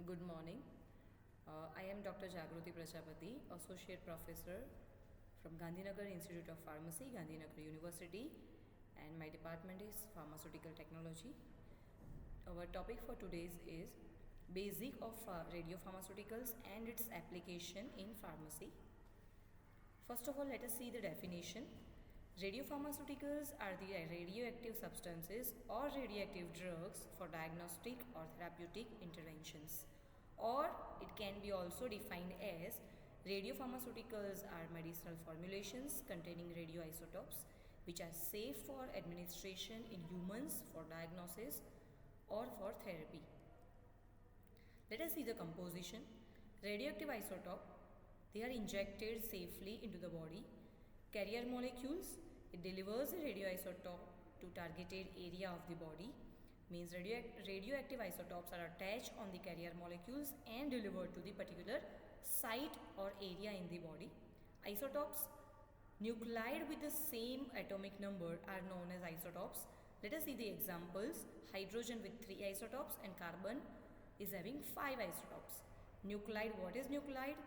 Good morning. I am Dr. Jagruti Prajapati, Associate Professor from Gandhinagar Institute of Pharmacy, Gandhinagar University, and my department is Pharmaceutical Technology. Our topic for today's is Basic of Radiopharmaceuticals and its application in pharmacy. First of all, let us see the definition. Radiopharmaceuticals are the radioactive substances or radioactive drugs for diagnostic or therapeutic interventions. Or it can be also defined as radiopharmaceuticals are medicinal formulations containing radioisotopes which are safe for administration in humans for diagnosis or for therapy. Let us see the composition. Radioactive isotope, they are injected safely into the body. Carrier molecules, it delivers a radioisotope to targeted area of the body. Means radioactive isotopes are attached on the carrier molecules and delivered to the particular site or area in the body. Isotopes, nuclide with the same atomic number are known as isotopes. Let us see the examples. Hydrogen with 3 isotopes and carbon is having 5 isotopes. Nuclide, what is nuclide?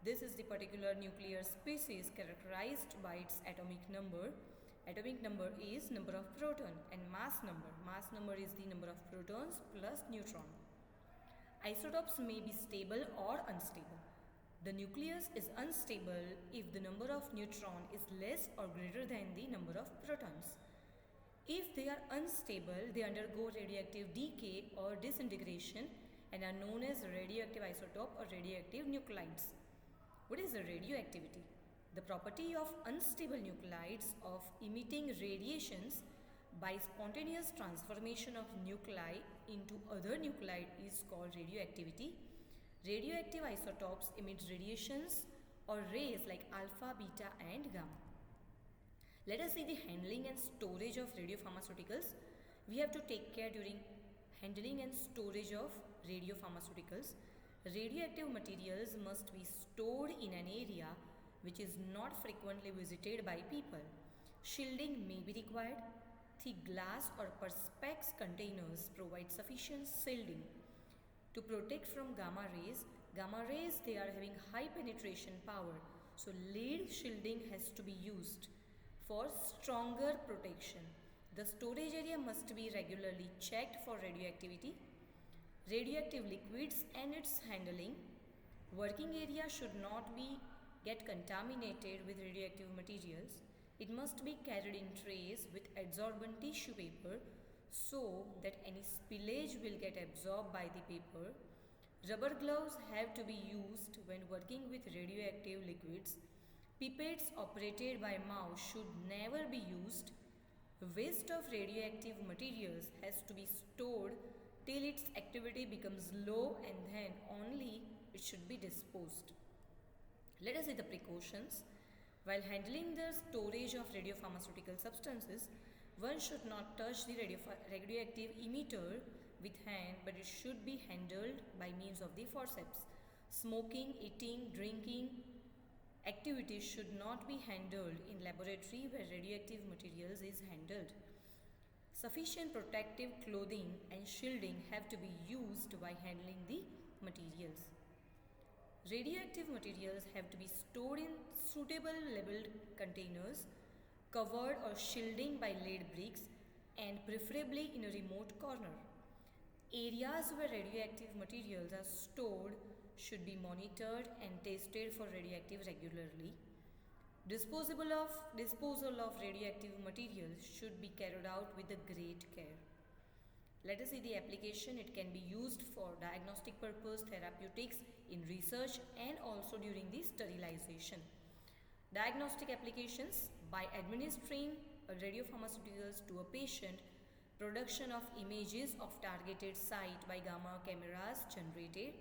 This is the particular nuclear species characterized by its atomic number. Atomic number is number of proton, and mass number. Mass number is the number of protons plus neutron. Isotopes may be stable or unstable. The nucleus is unstable if the number of neutron is less or greater than the number of protons. If they are unstable, they undergo radioactive decay or disintegration and are known as radioactive isotope or radioactive nuclides. What is the radioactivity? The property of unstable nuclides of emitting radiations by spontaneous transformation of nuclei into other nuclide is called radioactivity. Radioactive isotopes emit radiations or rays like alpha, beta and gamma. Let us see the handling and storage of radiopharmaceuticals. We have to take care during handling and storage of radiopharmaceuticals. Radioactive materials must be stored in an area which is not frequently visited by people. Shielding may be required. Thick glass or perspex containers provide sufficient shielding to protect from gamma rays. Gamma rays, they are having high penetration power, so lead shielding has to be used for stronger protection. The storage area must be regularly checked for radioactivity. Radioactive liquids and its handling. Working area should not get contaminated with radioactive materials. It must be carried in trays with adsorbent tissue paper so that any spillage will get absorbed by the paper. Rubber gloves have to be used when working with radioactive liquids. Pipettes operated by mouse should never be used. Waste of radioactive materials has to be stored till its activity becomes low and then only it should be disposed. Let us see the precautions. While handling the storage of radiopharmaceutical substances, one should not touch the radioactive emitter with hand, but it should be handled by means of the forceps. Smoking, eating, drinking activities should not be handled in laboratory where radioactive materials is handled. Sufficient protective clothing and shielding have to be used while handling the materials. Radioactive materials have to be stored in suitable labeled containers, covered or shielding by lead bricks, and preferably in a remote corner. Areas where radioactive materials are stored should be monitored and tested for radioactive regularly. Disposal of radioactive materials should be carried out with great care. Let us see the application. It can be used for diagnostic purpose, therapeutics, in research and also during the sterilization. Diagnostic applications: by administering radiopharmaceuticals to a patient, production of images of targeted site by gamma cameras generated,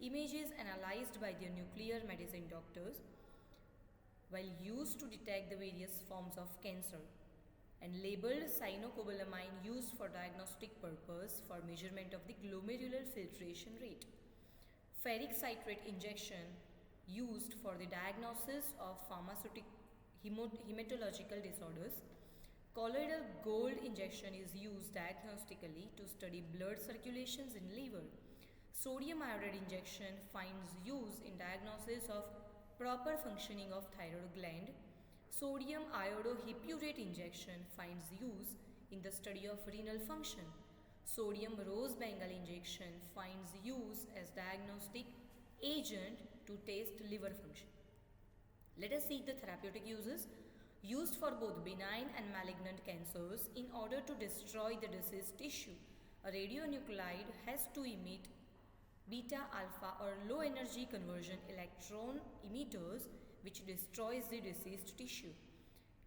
images analyzed by the nuclear medicine doctors, while used to detect the various forms of cancer, and labeled cyanocobalamin used for diagnostic purpose for measurement of the glomerular filtration rate. Ferric citrate injection used for the diagnosis of hematological disorders. Colloidal gold injection is used diagnostically to study blood circulations in liver. Sodium iodide injection finds use in diagnosis of proper functioning of thyroid gland. Sodium iodohypurate injection finds use in the study of renal function. Sodium rose bengal injection finds use as diagnostic agent to test liver function. Let us see the therapeutic uses. Used for both benign and malignant cancers in order to destroy the diseased tissue. A radionuclide has to emit beta, alpha or low energy conversion electron emitters which destroys the diseased tissue.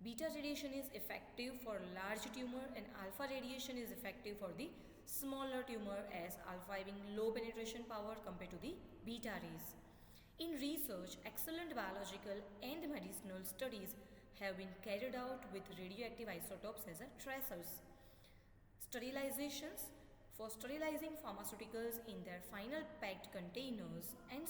Beta radiation is effective for large tumor and alpha radiation is effective for the smaller tumor, as alpha having low penetration power compared to the beta rays. In research, excellent biological and medicinal studies have been carried out with radioactive isotopes as a tracers. Sterilizations. For sterilizing pharmaceuticals in their final packed containers and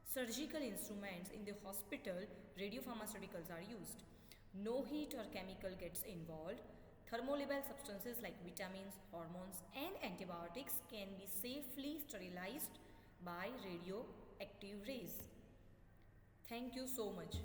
surgical instruments in the hospital, radiopharmaceuticals are used. No heat or chemical gets involved. Thermolabile substances like vitamins, hormones and antibiotics can be safely sterilized by radioactive rays. Thank you so much.